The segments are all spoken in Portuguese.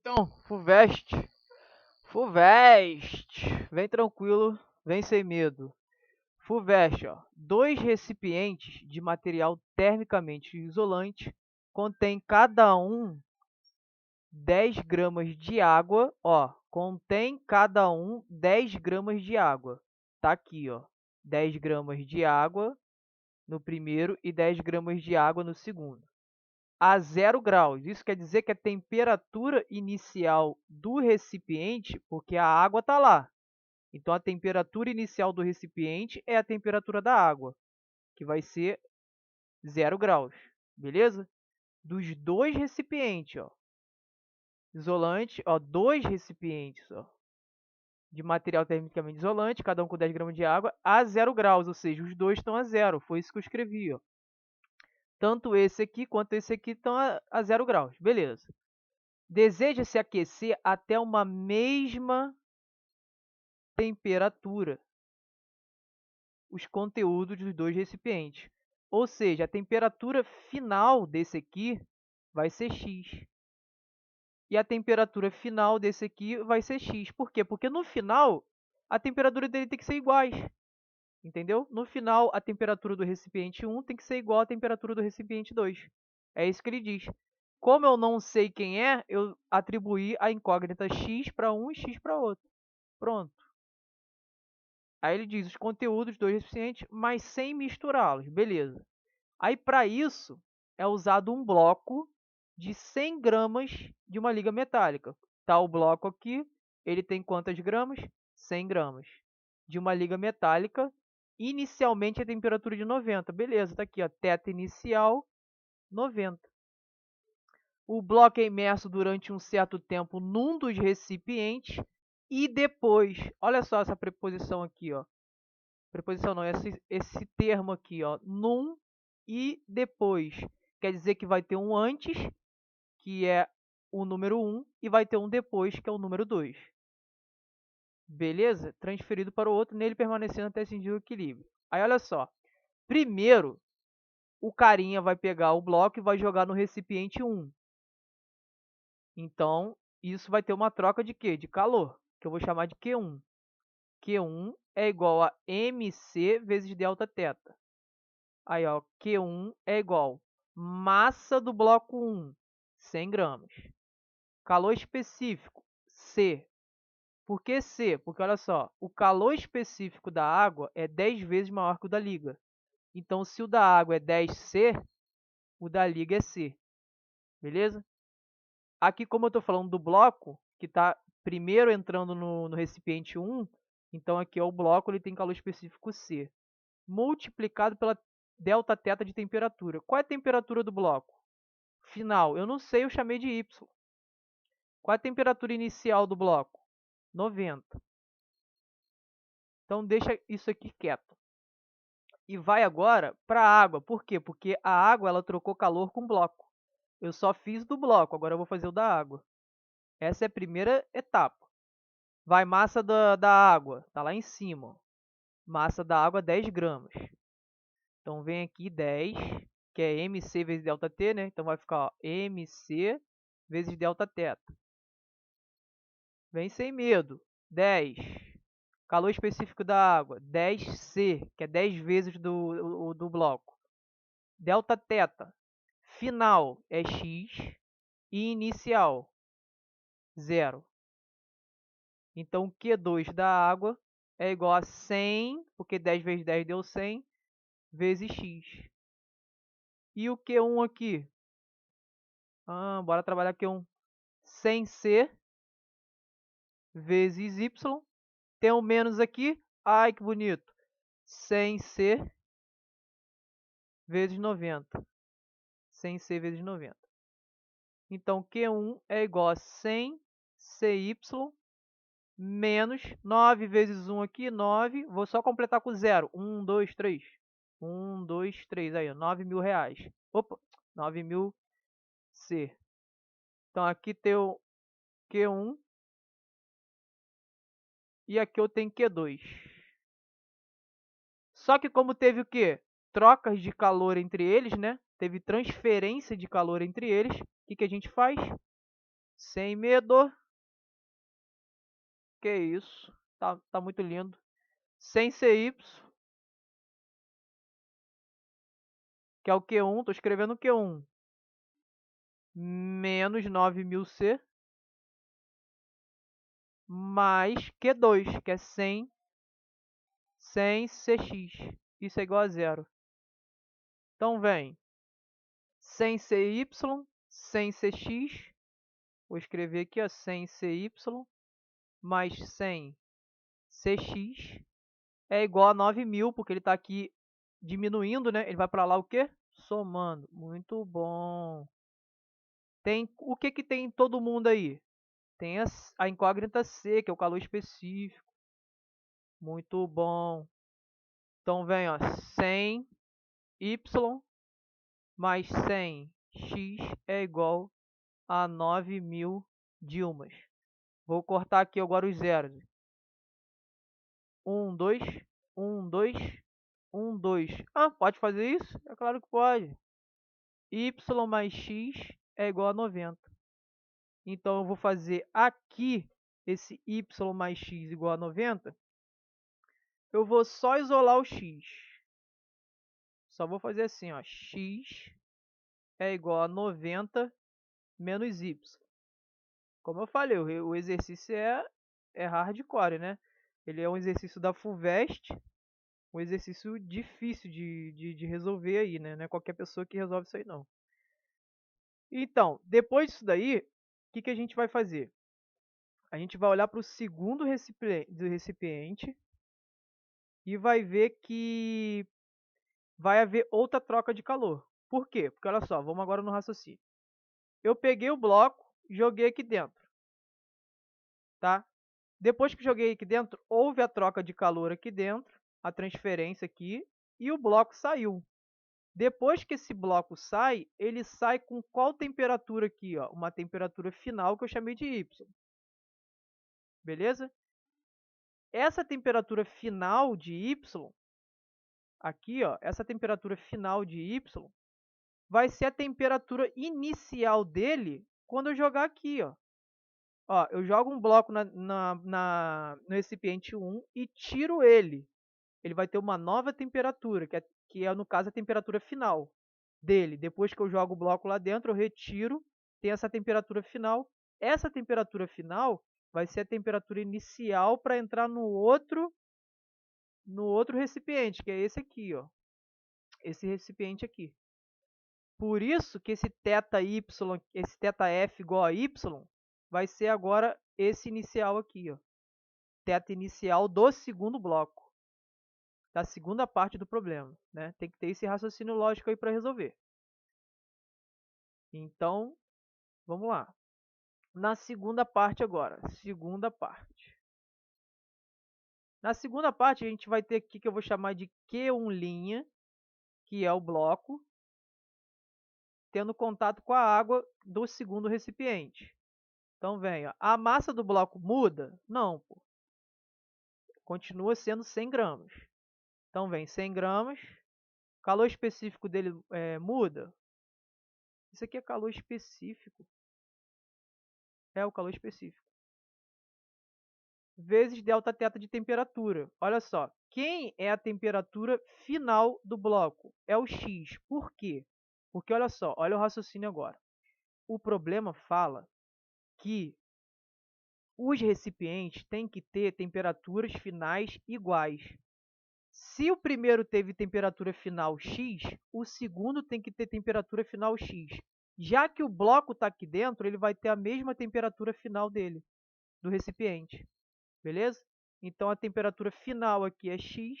Então, Fulvestre, Fulvestre, vem tranquilo, vem sem medo. Fulvestre, ó, dois recipientes de material termicamente isolante contém cada um 10 gramas de água, ó, contém cada um 10 gramas de água. Tá aqui, ó, 10 gramas de água no primeiro e 10 gramas de água no segundo. A 0 graus. Isso quer dizer que a temperatura inicial do recipiente, porque a água está lá. Então, a temperatura inicial do recipiente é a temperatura da água, que vai ser 0 graus. Beleza? Dos dois recipientes, ó. Isolante, ó, dois recipientes, ó, de material termicamente isolante, cada um com 10 gramas de água, a 0 graus, ou seja, os dois estão a zero. Foi isso que eu escrevi, ó. Tanto esse aqui quanto esse aqui estão a 0 graus. Beleza. Deseja-se aquecer até uma mesma temperatura os conteúdos dos dois recipientes. Ou seja, a temperatura final desse aqui vai ser X. E a temperatura final desse aqui vai ser X. Por quê? Porque no final, a temperatura dele tem que ser iguais. Entendeu? No final, a temperatura do recipiente 1 tem que ser igual à temperatura do recipiente 2. É isso que ele diz. Como eu não sei quem é, eu atribuí a incógnita X para um e X para outro. Pronto. Aí ele diz os conteúdos dos recipientes, mas sem misturá-los. Beleza. Aí, para isso, é usado um bloco de 100 gramas de uma liga metálica. Tá o bloco aqui, ele tem quantas gramas? 100 gramas. De uma liga metálica, inicialmente a temperatura de 90. Beleza, tá aqui, ó, teta inicial, 90. O bloco é imerso durante um certo tempo num dos recipientes e depois, olha só essa preposição aqui, ó. Preposição não, esse termo aqui, ó, num e depois. Quer dizer que vai ter um antes, que é o número 1, e vai ter um depois, que é o número 2. Beleza? Transferido para o outro, nele permanecendo até atingir o equilíbrio. Aí, olha só. Primeiro, o carinha vai pegar o bloco e vai jogar no recipiente 1. Então, isso vai ter uma troca de quê? De calor, que eu vou chamar de Q1. Q1 é igual a mc vezes delta θ. Aí, ó, Q1 é igual massa do bloco 1, 100 gramas. Calor específico, C. Por que C? Porque, olha só, o calor específico da água é 10 vezes maior que o da liga. Então, se o da água é 10C, o da liga é C. Beleza? Aqui, como eu estou falando do bloco, que está primeiro entrando no recipiente 1, então aqui é o bloco, ele tem calor específico C. Multiplicado pela delta θ de temperatura. Qual é a temperatura do bloco? Final, eu não sei, eu chamei de Y. Qual é a temperatura inicial do bloco? 90. Então, deixa isso aqui quieto. E vai agora para a água. Por quê? Porque a água ela trocou calor com o bloco. Eu só fiz do bloco, agora eu vou fazer o da água. Essa é a primeira etapa. Vai massa da água, tá lá em cima. Massa da água, 10 gramas. Então, vem aqui 10, que é mc vezes ΔT, né? Então, vai ficar ó, mc vezes Δθ. Vem sem medo. 10. Calor específico da água, 10C, que é 10 vezes do bloco. Δθ. Final é X e inicial, 0. Então, Q2 da água é igual a 100, porque 10 vezes 10 deu 100, vezes X. E o Q1 aqui? Bora trabalhar Q1. 100C vezes Y. Tem um menos aqui. Ai, que bonito. 100C vezes 90. 100C vezes 90. Então, Q1 é igual a 100CY menos 9 vezes 1 aqui, 9. Vou só completar com 0. 1, 2, 3. 1, 2, 3. Aí, ó, 9 mil reais. Opa, 9 mil C. Então, aqui tem o Q1 e aqui eu tenho Q2. Só que como teve o quê? Trocas de calor entre eles, né? Teve transferência de calor entre eles. O que a gente faz? Sem medo. Que isso. Tá muito lindo. Sem CY, que é o Q1. Tô escrevendo o Q1. Menos 9000C. Mais Q2, que é 100 CX. Isso é igual a zero. Então vem 100 CY, 100 CX. Vou escrever aqui, ó, 100 CY mais 100 CX é igual a 9000, porque ele está aqui diminuindo, né? Ele vai para lá o quê? Somando. Muito bom. Tem o que que tem em todo mundo aí? Tem a incógnita C, que é o calor específico. Muito bom. Então vem, ó, 100 Y mais 100 X é igual a 9000 Dilmas. Vou cortar aqui agora os zeros. 1, 2, 1, 2, 1, 2. Ah, pode fazer isso? É claro que pode. Y mais X é igual a 90. Então, eu vou fazer aqui esse Y mais X igual a 90. Eu vou só isolar o X. Só vou fazer assim, ó. X é igual a 90 menos Y. Como eu falei, o exercício é hardcore, né? Ele é um exercício da FUVEST, um exercício difícil de resolver aí, né? Não é qualquer pessoa que resolve isso aí, não. Então, depois disso daí, o que, que a gente vai fazer? A gente vai olhar para o segundo recipiente e vai ver que vai haver outra troca de calor. Por quê? Porque olha só, vamos agora no raciocínio. Eu peguei o bloco, joguei aqui dentro, tá? Depois que joguei aqui dentro, houve a troca de calor aqui dentro, a transferência aqui, e o bloco saiu. Depois que esse bloco sai, ele sai com qual temperatura aqui? Ó? Uma temperatura final que eu chamei de Y. Beleza? Essa temperatura final de Y, aqui, ó, essa temperatura final de Y, vai ser a temperatura inicial dele quando eu jogar aqui, ó. Ó, eu jogo um bloco no recipiente 1 e tiro ele. Ele vai ter uma nova temperatura, que é no caso a temperatura final dele. Depois que eu jogo o bloco lá dentro, eu retiro, tem essa temperatura final. Essa temperatura final vai ser a temperatura inicial para entrar no outro recipiente, que é esse aqui, ó. Esse recipiente aqui. Por isso que esse θy, esse θf igual a y, vai ser agora esse inicial aqui, ó. Θ inicial do segundo bloco, da segunda parte do problema, né? Tem que ter esse raciocínio lógico aí para resolver. Então, vamos lá. Na segunda parte agora, segunda parte. Na segunda parte, a gente vai ter aqui que eu vou chamar de Q1', que é o bloco, tendo contato com a água do segundo recipiente. Então, vem, ó, a massa do bloco muda? Não, pô. Continua sendo 100 gramas. Então, vem 100 gramas. O calor específico dele muda? Isso aqui é calor específico. É o calor específico. Vezes Δθ de temperatura. Olha só, quem é a temperatura final do bloco? É o X. Por quê? Porque olha só, olha o raciocínio agora. O problema fala que os recipientes têm que ter temperaturas finais iguais. Se o primeiro teve temperatura final X, o segundo tem que ter temperatura final X. Já que o bloco está aqui dentro, ele vai ter a mesma temperatura final dele, do recipiente. Beleza? Então, a temperatura final aqui é X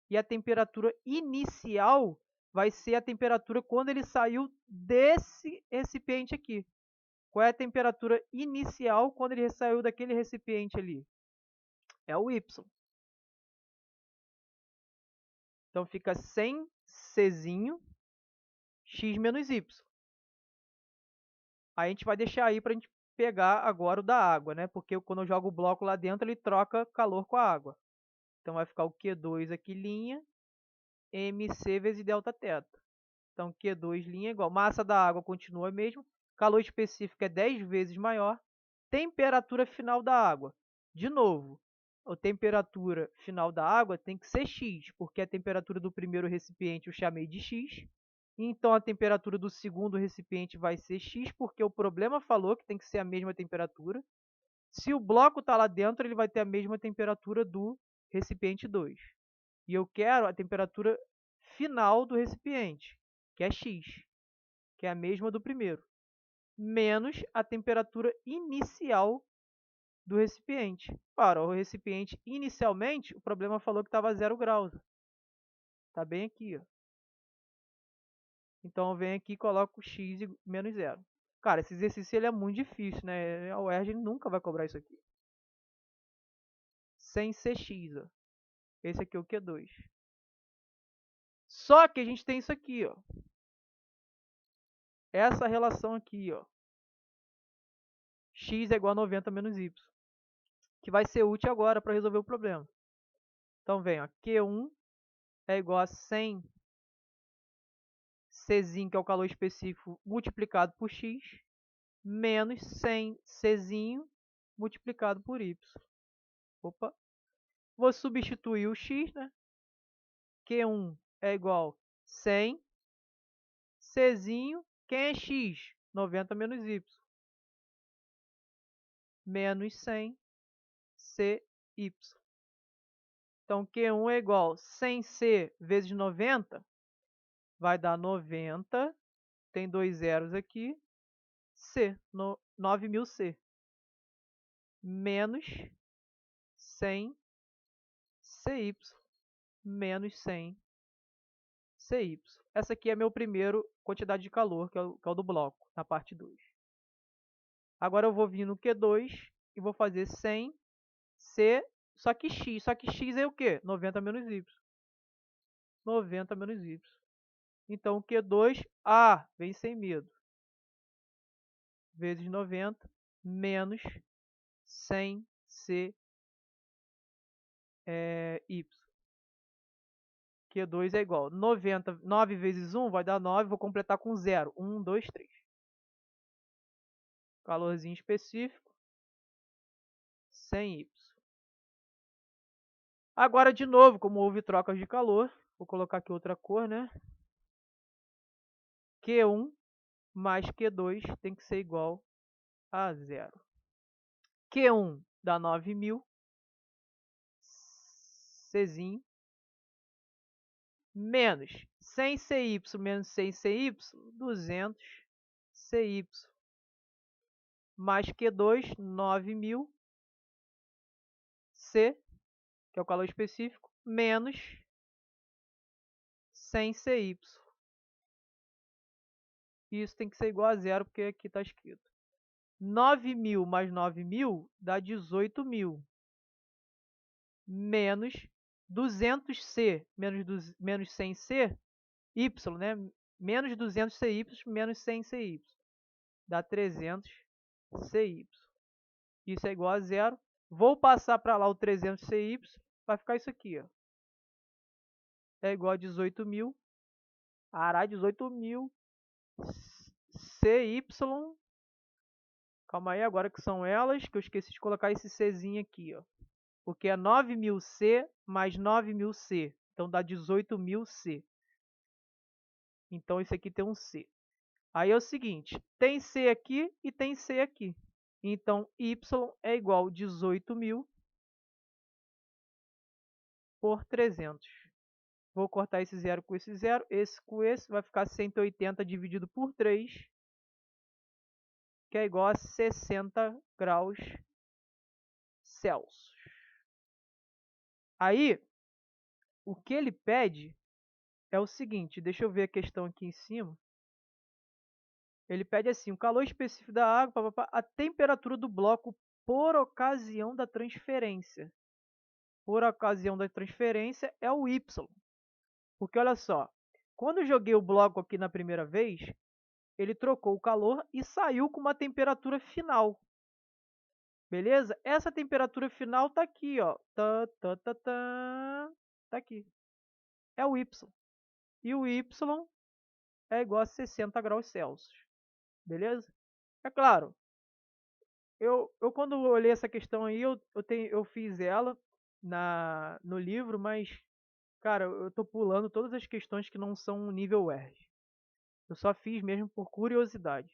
e a temperatura inicial vai ser a temperatura quando ele saiu desse recipiente aqui. Qual é a temperatura inicial quando ele saiu daquele recipiente ali? É o Y. Então, fica 100 Czinho X menos Y. Aí a gente vai deixar aí para a gente pegar agora o da água, né? Porque quando eu jogo o bloco lá dentro, ele troca calor com a água. Então, vai ficar o Q2 aqui, linha, MC vezes Δθ. Então, Q2' é igual. Massa da água continua a mesma. calor específico é 10 vezes maior. Temperatura final da água. De novo, a temperatura final da água tem que ser X, porque a temperatura do primeiro recipiente eu chamei de X. Então, a temperatura do segundo recipiente vai ser X, porque o problema falou que tem que ser a mesma temperatura. Se o bloco está lá dentro, ele vai ter a mesma temperatura do recipiente 2. E eu quero a temperatura final do recipiente, que é X, que é a mesma do primeiro, menos a temperatura inicial do recipiente. Para o recipiente, inicialmente, o problema falou que estava 0 graus. Está bem aqui, ó. Então, eu venho aqui e coloco x menos 0. Cara, esse exercício ele é muito difícil, né? A UERJ nunca vai cobrar isso aqui. Sem ser x, ó. Esse aqui é o Q2. Só que a gente tem isso aqui, ó. Essa relação aqui, ó. X é igual a 90 menos y. Que vai ser útil agora para resolver o problema. Então, vem, ó. Q1 é igual a 100 Czinho, que é o calor específico, multiplicado por x, menos 100 Czinho multiplicado por y. Opa. Vou substituir o x, né? Q1 é igual a 100 Czinho. Quem é x? 90 menos y. Menos 100 Cy. Então, Q1 é igual a 100C vezes 90, vai dar 90, tem 2 zeros aqui, C, 9.000 C, menos 100 CY, menos 100 CY. Essa aqui é meu primeiro quantidade de calor, que é o do bloco, na parte 2. Agora eu vou vir no Q2 e vou fazer 100 C, só que x é o quê? 90 menos y. 90 menos y. Então, Q2, vem sem medo. Vezes 90, menos 100 CY. Q2 é igual a 90, 9 vezes 1 vai dar 9, vou completar com 0. 1, 2, 3. Calorzinho específico, 100Y. Agora, de novo, como houve trocas de calor, vou colocar aqui outra cor, né? Q1 mais Q2 tem que ser igual a 0. Q1 dá 9.000, Czinho, menos 100 CY menos 100 CY, 200 CY, mais Q2, 9.000, C, que é o calor específico, menos 100 CY. Isso tem que ser igual a 0, porque aqui está escrito. 9.000 mais 9.000 dá 18.000. Menos 200C menos 100C, Y, né? Menos 200CY menos 100CY. Dá 300CY. Isso é igual a 0. Vou passar para lá o 300CY, vai ficar isso aqui, ó. É igual a 18.000. 18.000 CY. Calma aí, agora que são elas, que eu esqueci de colocar esse Czinho aqui, ó. Porque é 9.000 C mais 9.000 C. Então dá 18.000 C. Então esse aqui tem um C. Aí é o seguinte, tem C aqui e tem C aqui. Então Y é igual a 18.000 por 300. Vou cortar esse zero com esse zero, esse com esse, vai ficar 180 dividido por 3, que é igual a 60 graus Celsius. Aí, o que ele pede é o seguinte, deixa eu ver a questão aqui em cima. Ele pede assim, o calor específico da água, a temperatura do bloco por ocasião da transferência. Por ocasião da transferência é o Y. Porque olha só, quando eu joguei o bloco aqui na primeira vez, ele trocou o calor e saiu com uma temperatura final. Beleza? Essa temperatura final está aqui, ó. Tá aqui. É o Y. E o Y é igual a 60 graus Celsius. Beleza? É claro, eu quando olhei essa questão aí, eu fiz ela no livro, mas, cara, eu tô pulando todas as questões que não são nível ERG. Eu só fiz mesmo por curiosidade.